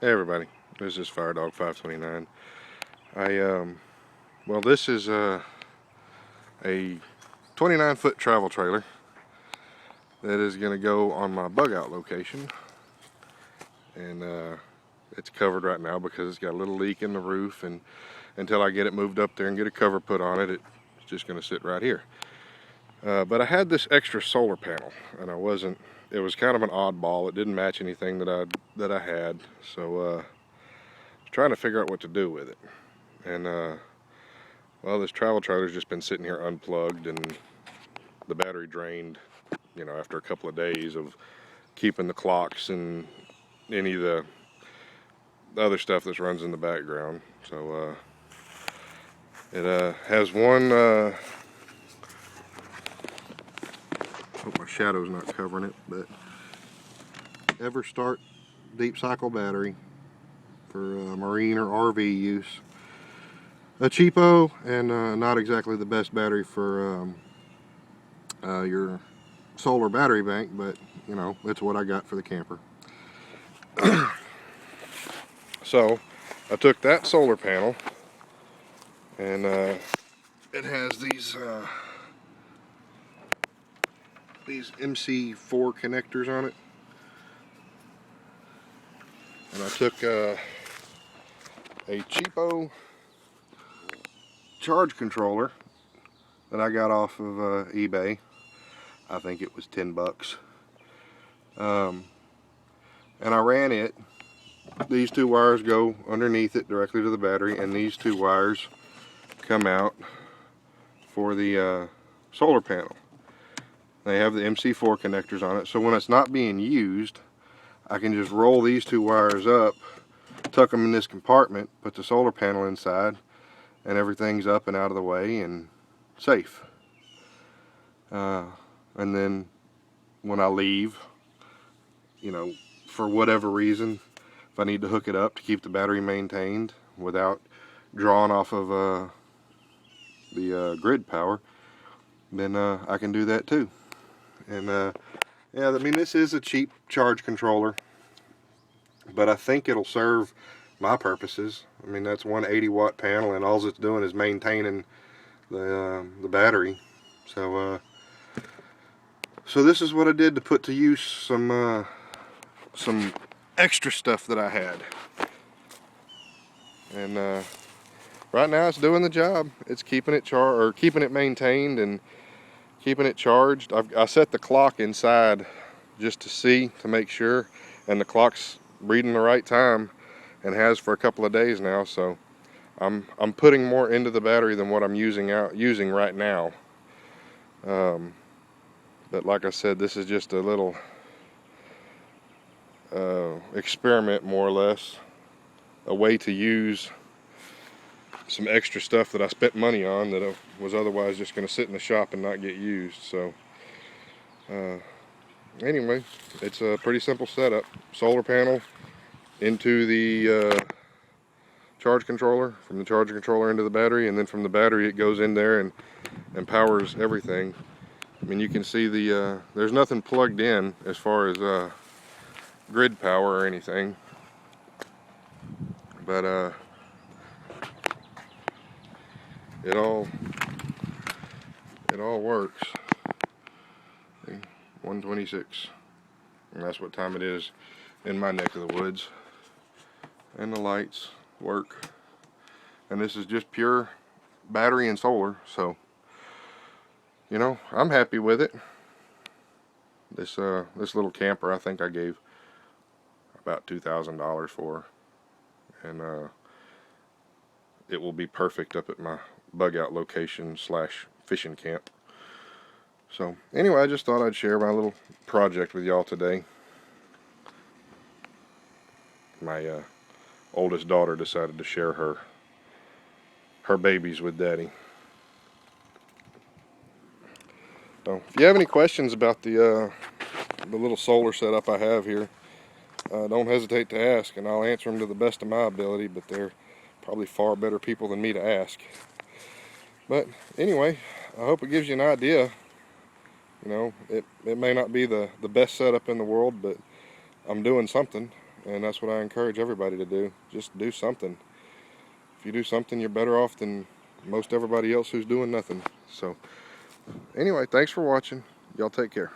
Hey everybody, this is Firedog 529. Well, this is a 29-foot travel trailer that is going to go on my bug out location, and it's covered right now because it's got a little leak in the roof, and until I get it moved up there and get a cover put on it, it's just going to sit right here. But I had this extra solar panel, and it was kind of an oddball. It didn't match anything that I had, so trying to figure out what to do with it. And well, this travel trailer's just been sitting here unplugged, and the battery drained, you know, after a couple of days of keeping the clocks and any of the other stuff that runs in the background. So it has one, hope my shadow's not covering it, but EverStart deep cycle battery for marine or RV use. A cheapo and not exactly the best battery for your solar battery bank, but you know, it's what I got for the camper. So I took that solar panel, and it has these MC4 connectors on it, and I took a cheapo charge controller that I got off of eBay. I think it was 10 bucks. And I ran it. These two wires go underneath it directly to the battery, and these two wires come out for the solar panel. They have the MC4 connectors on it, so when it's not being used, I can just roll these two wires up, tuck them in this compartment, put the solar panel inside, and everything's up and out of the way and safe. And then when I leave, you know, for whatever reason, if I need to hook it up to keep the battery maintained without drawing off of the grid power, then I can do that too. And yeah, I mean, this is a cheap charge controller, but I think it'll serve my purposes. I mean, that's one 80-watt panel, and all it's doing is maintaining the battery. So this is what I did to put to use some extra stuff that I had, and right now it's doing the job. It's keeping it keeping it maintained and keeping it charged. I set the clock inside just to make sure, and the clock's reading the right time, and has for a couple of days now. So I'm putting more into the battery than what I'm using right now. But like I said, this is just a little experiment, more or less, a way to use some extra stuff that I spent money on that I was otherwise just going to sit in the shop and not get used. So anyway, it's a pretty simple setup. Solar panel into the charge controller, from the charge controller into the battery, and then from the battery it goes in there and powers everything. I mean, you can see there's nothing plugged in as far as grid power or anything, but it all works. See, 1:26, and that's what time it is in my neck of the woods. And the lights work, and this is just pure battery and solar, so you know, I'm happy with it. This little camper, I think I gave about $2,000 for, and it will be perfect up at my bug out location / fishing camp. So anyway, I just thought I'd share my little project with y'all today. My oldest daughter decided to share her babies with Daddy. So if you have any questions about the little solar setup I have here, don't hesitate to ask, and I'll answer them to the best of my ability, but they're probably far better people than me to ask. But anyway, I hope it gives you an idea. You know, it may not be the best setup in the world, but I'm doing something, and that's what I encourage everybody to do. Just do something. If you do something, you're better off than most everybody else who's doing nothing. So anyway, thanks for watching. Y'all take care.